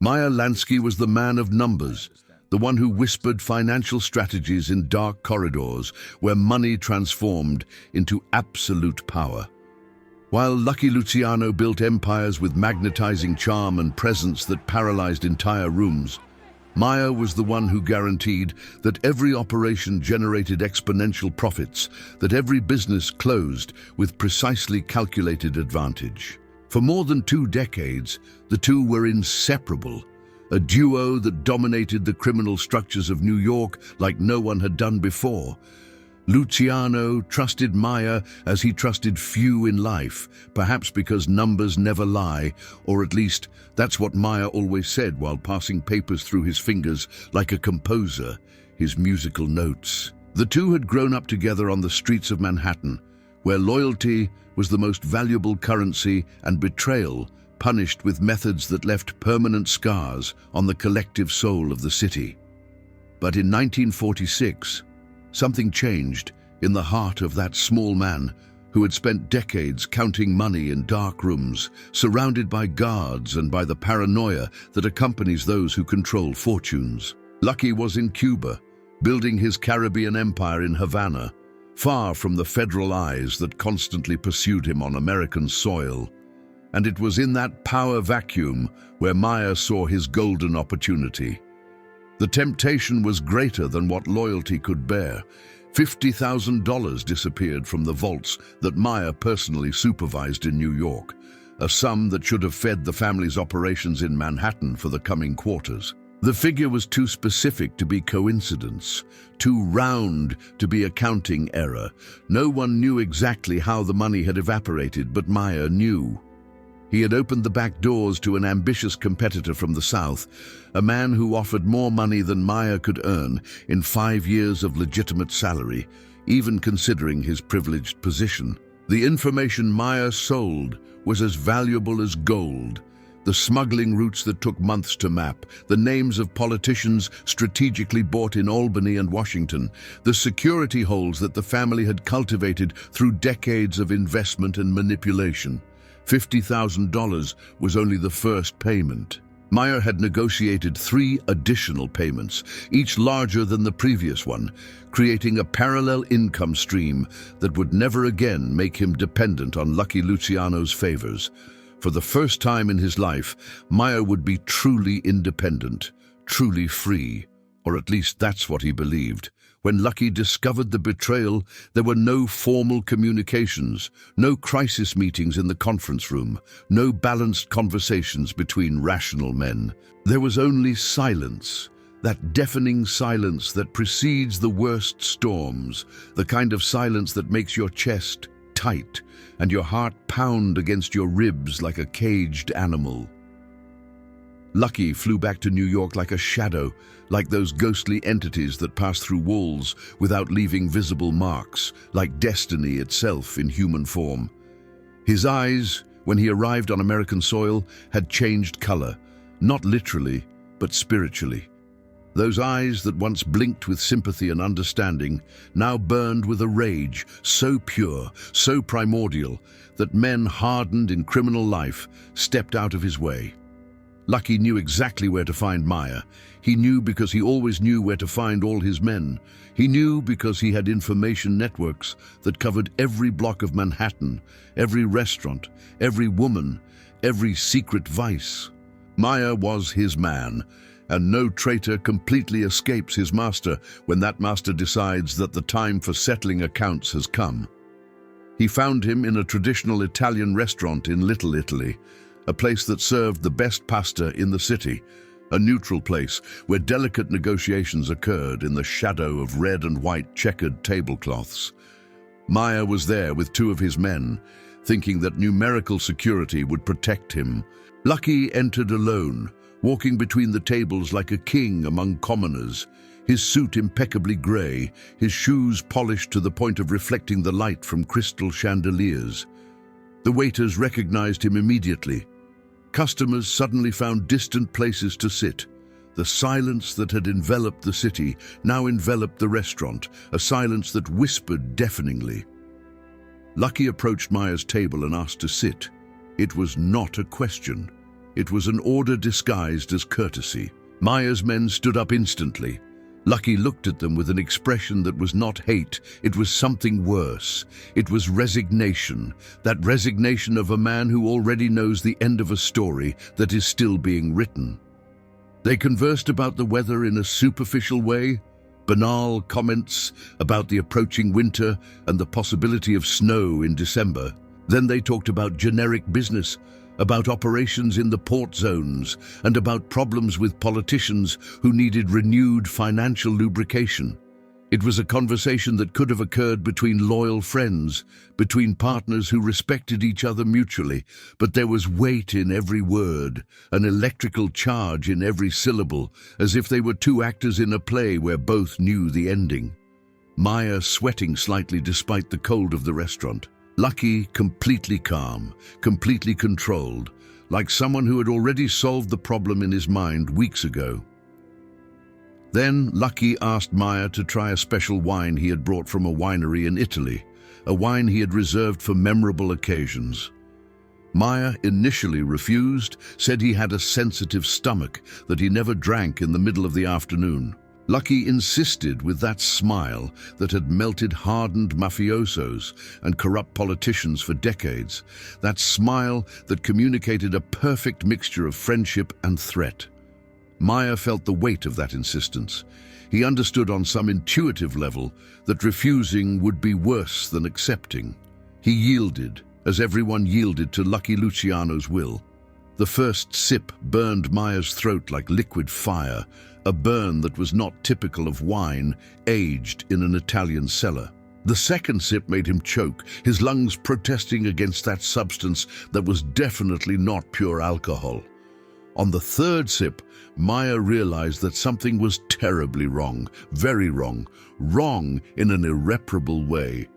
Meyer Lansky was the man of numbers, the one who whispered financial strategies in dark corridors where money transformed into absolute power. While Lucky Luciano built empires with magnetizing charm and presence that paralyzed entire rooms, Meyer was the one who guaranteed that every operation generated exponential profits, that every business closed with precisely calculated advantage. For more than 2 decades, the two were inseparable, a duo that dominated the criminal structures of New York like no one had done before. Luciano trusted Meyer as he trusted few in life, perhaps because numbers never lie, or at least that's what Meyer always said while passing papers through his fingers like a composer, his musical notes. The two had grown up together on the streets of Manhattan, where loyalty was the most valuable currency and betrayal punished with methods that left permanent scars on the collective soul of the city. But in 1946, something changed in the heart of that small man who had spent decades counting money in dark rooms, surrounded by guards and by the paranoia that accompanies those who control fortunes. Lucky was in Cuba, building his Caribbean empire in Havana, far from the federal eyes that constantly pursued him on American soil. And it was in that power vacuum where Meyer saw his golden opportunity. The temptation was greater than what loyalty could bear. $50,000 disappeared from the vaults that Meyer personally supervised in New York, a sum that should have fed the family's operations in Manhattan for the coming quarters. The figure was too specific to be coincidence, too round to be a counting error. No one knew exactly how the money had evaporated, but Meyer knew. He had opened the back doors to an ambitious competitor from the South, a man who offered more money than Meyer could earn in 5 years of legitimate salary, even considering his privileged position. The information Meyer sold was as valuable as gold. The smuggling routes that took months to map, the names of politicians strategically bought in Albany and Washington, the security holes that the family had cultivated through decades of investment and manipulation. $50,000 was only the first payment. Meyer had negotiated 3 additional payments, each larger than the previous one, creating a parallel income stream that would never again make him dependent on Lucky Luciano's favors. For the first time in his life, Meyer would be truly independent, truly free, or at least that's what he believed. When Lucky discovered the betrayal, there were no formal communications, no crisis meetings in the conference room, no balanced conversations between rational men. There was only silence, that deafening silence that precedes the worst storms, the kind of silence that makes your chest tight and your heart pound against your ribs like a caged animal. Lucky flew back to New York like a shadow, like those ghostly entities that pass through walls without leaving visible marks, like destiny itself in human form. His eyes, when he arrived on American soil, had changed color, not literally, but spiritually. Those eyes that once blinked with sympathy and understanding now burned with a rage so pure, so primordial, that men hardened in criminal life stepped out of his way. Lucky knew exactly where to find Meyer. He knew because he always knew where to find all his men. He knew because he had information networks that covered every block of Manhattan, every restaurant, every woman, every secret vice. Meyer was his man, and no traitor completely escapes his master when that master decides that the time for settling accounts has come. He found him in a traditional Italian restaurant in Little Italy, a place that served the best pasta in the city, a neutral place where delicate negotiations occurred in the shadow of red and white checkered tablecloths. Meyer was there with 2 of his men, thinking that numerical security would protect him. Lucky entered alone, walking between the tables like a king among commoners, his suit impeccably gray, his shoes polished to the point of reflecting the light from crystal chandeliers. The waiters recognized him immediately. Customers suddenly found distant places to sit. The silence that had enveloped the city now enveloped the restaurant, a silence that whispered deafeningly. Lucky approached Meyer's table and asked to sit. It was not a question. It was an order disguised as courtesy. Meyer's men stood up instantly. Lucky looked at them with an expression that was not hate, it was something worse. It was resignation, that resignation of a man who already knows the end of a story that is still being written. They conversed about the weather in a superficial way, banal comments about the approaching winter and the possibility of snow in December. Then they talked about generic business, about operations in the port zones, and about problems with politicians who needed renewed financial lubrication. It was a conversation that could have occurred between loyal friends, between partners who respected each other mutually, but there was weight in every word, an electrical charge in every syllable, as if they were two actors in a play where both knew the ending. Meyer sweating slightly despite the cold of the restaurant. Lucky completely calm, completely controlled, like someone who had already solved the problem in his mind weeks ago. Then Lucky asked Meyer to try a special wine he had brought from a winery in Italy, a wine he had reserved for memorable occasions. Meyer initially refused, said he had a sensitive stomach, that he never drank in the middle of the afternoon. Lucky insisted with that smile that had melted hardened mafiosos and corrupt politicians for decades, that smile that communicated a perfect mixture of friendship and threat. Meyer felt the weight of that insistence. He understood on some intuitive level that refusing would be worse than accepting. He yielded, as everyone yielded to Lucky Luciano's will. The first sip burned Meyer's throat like liquid fire, a burn that was not typical of wine aged in an Italian cellar. The second sip made him choke, his lungs protesting against that substance that was definitely not pure alcohol. On the third sip, Meyer realized that something was terribly wrong, very wrong, wrong in an irreparable way.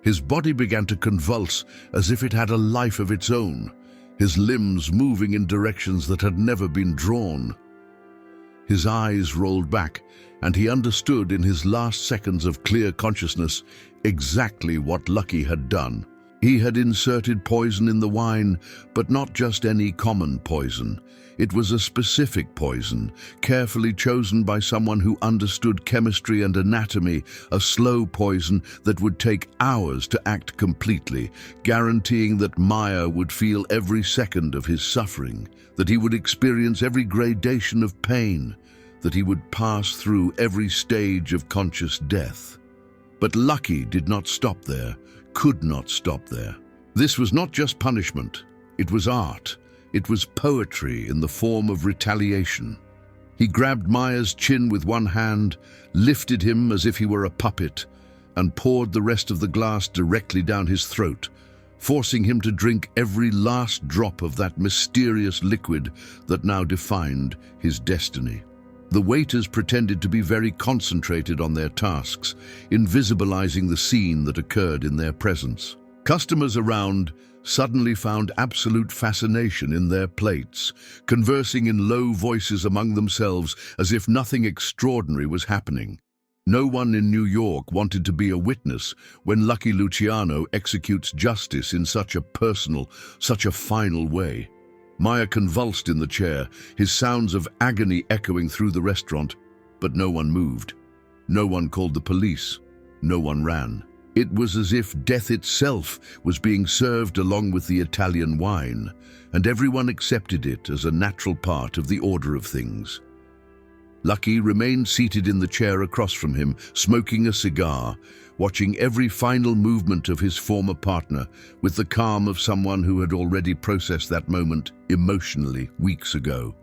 His body began to convulse as if it had a life of its own, his limbs moving in directions that had never been drawn. His eyes rolled back, and he understood in his last seconds of clear consciousness exactly what Lucky had done. He had inserted poison in the wine, but not just any common poison. It was a specific poison, carefully chosen by someone who understood chemistry and anatomy, a slow poison that would take hours to act completely, guaranteeing that Meyer would feel every second of his suffering, that he would experience every gradation of pain, that he would pass through every stage of conscious death. But Lucky did not stop there, could not stop there. This was not just punishment, it was art. It was poetry in the form of retaliation. He grabbed Meyer's chin with one hand, lifted him as if he were a puppet, and poured the rest of the glass directly down his throat, forcing him to drink every last drop of that mysterious liquid that now defined his destiny. The waiters pretended to be very concentrated on their tasks, invisibilizing the scene that occurred in their presence. Customers around suddenly found absolute fascination in their plates, conversing in low voices among themselves as if nothing extraordinary was happening. No one in New York wanted to be a witness when Lucky Luciano executes justice in such a personal, such a final way. Meyer convulsed in the chair, his sounds of agony echoing through the restaurant, but no one moved. No one called the police. No one ran. It was as if death itself was being served along with the Italian wine, and everyone accepted it as a natural part of the order of things. Lucky remained seated in the chair across from him, smoking a cigar, watching every final movement of his former partner with the calm of someone who had already processed that moment emotionally weeks ago.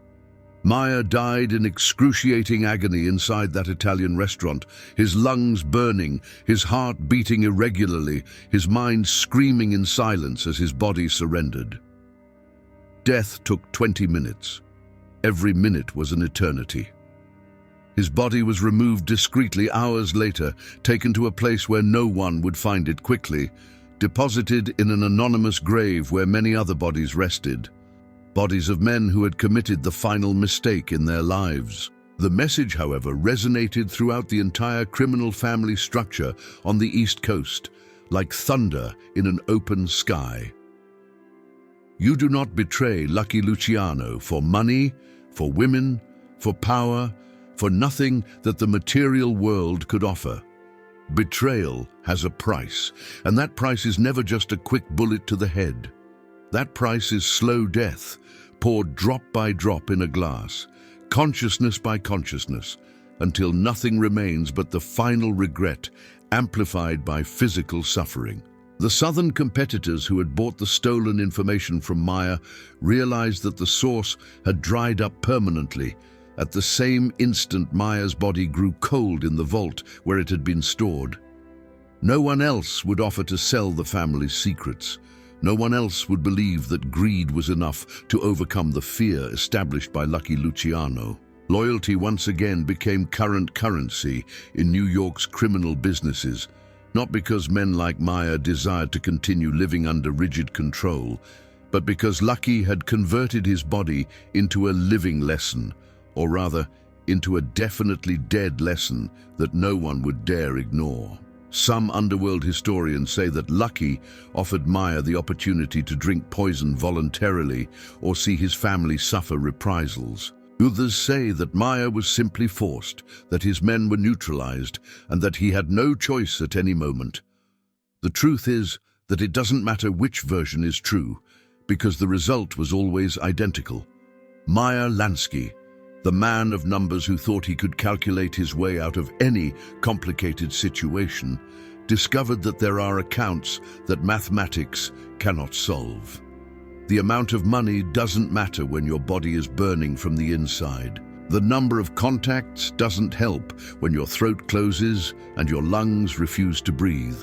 Meyer died in excruciating agony inside that Italian restaurant, his lungs burning, his heart beating irregularly, his mind screaming in silence as his body surrendered. Death took 20 minutes. Every minute was an eternity. His body was removed discreetly hours later, taken to a place where no one would find it quickly, deposited in an anonymous grave where many other bodies rested. Bodies of men who had committed the final mistake in their lives. The message, however, resonated throughout the entire criminal family structure on the East Coast, like thunder in an open sky. You do not betray Lucky Luciano for money, for women, for power, for nothing that the material world could offer. Betrayal has a price, and that price is never just a quick bullet to the head. That price is slow death, poured drop by drop in a glass, consciousness by consciousness, until nothing remains but the final regret, amplified by physical suffering. The southern competitors who had bought the stolen information from Meyer realized that the source had dried up permanently. At the same instant, Meyer's body grew cold in the vault where it had been stored. No one else would offer to sell the family's secrets. No one else would believe that greed was enough to overcome the fear established by Lucky Luciano. Loyalty once again became current currency in New York's criminal businesses, not because men like Meyer desired to continue living under rigid control, but because Lucky had converted his body into a living lesson, or rather, into a definitely dead lesson that no one would dare ignore. Some underworld historians say that Lucky offered Meyer the opportunity to drink poison voluntarily or see his family suffer reprisals. Others say that Meyer was simply forced, that his men were neutralized, and that he had no choice at any moment. The truth is that it doesn't matter which version is true, because the result was always identical. Meyer Lansky, the man of numbers who thought he could calculate his way out of any complicated situation, discovered that there are accounts that mathematics cannot solve. The amount of money doesn't matter when your body is burning from the inside. The number of contacts doesn't help when your throat closes and your lungs refuse to breathe.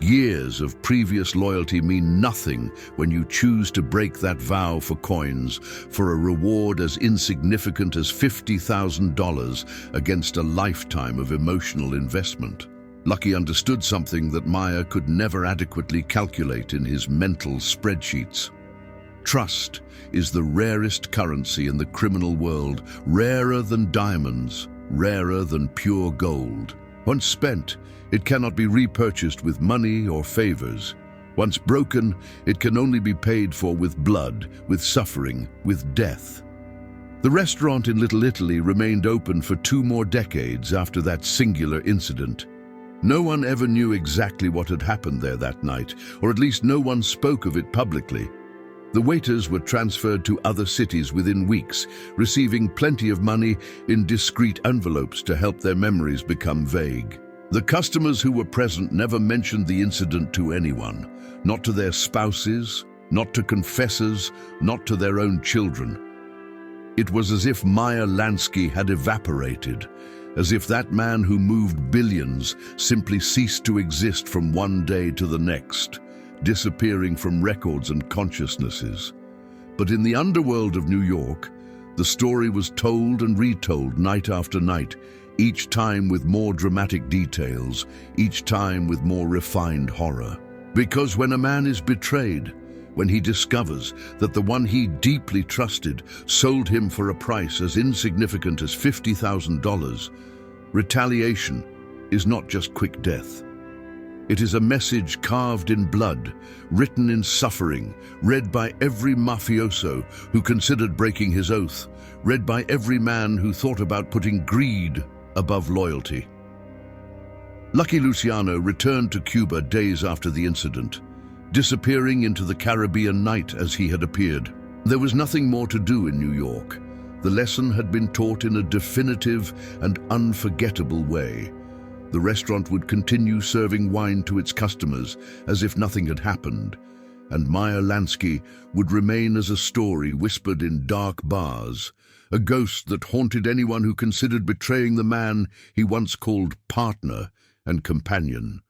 Years of previous loyalty mean nothing when you choose to break that vow for coins, for a reward as insignificant as $50,000 against a lifetime of emotional investment. Lucky understood something that Meyer could never adequately calculate in his mental spreadsheets. Trust is the rarest currency in the criminal world, rarer than diamonds, rarer than pure gold. Once spent, it cannot be repurchased with money or favors. Once broken, it can only be paid for with blood, with suffering, with death. The restaurant in Little Italy remained open for 2 more decades after that singular incident. No one ever knew exactly what had happened there that night, or at least no one spoke of it publicly. The waiters were transferred to other cities within weeks, receiving plenty of money in discreet envelopes to help their memories become vague. The customers who were present never mentioned the incident to anyone, not to their spouses, not to confessors, not to their own children. It was as if Meyer Lansky had evaporated, as if that man who moved billions simply ceased to exist from one day to the next, disappearing from records and consciousnesses. But in the underworld of New York, the story was told and retold night after night, each time with more dramatic details, each time with more refined horror. Because when a man is betrayed, when he discovers that the one he deeply trusted sold him for a price as insignificant as $50,000, retaliation is not just quick death. It is a message carved in blood, written in suffering, read by every mafioso who considered breaking his oath, read by every man who thought about putting greed above loyalty. Lucky Luciano returned to Cuba days after the incident, disappearing into the Caribbean night as he had appeared. There was nothing more to do in New York. The lesson had been taught in a definitive and unforgettable way. The restaurant would continue serving wine to its customers as if nothing had happened, and Meyer Lansky would remain as a story whispered in dark bars, a ghost that haunted anyone who considered betraying the man he once called partner and companion.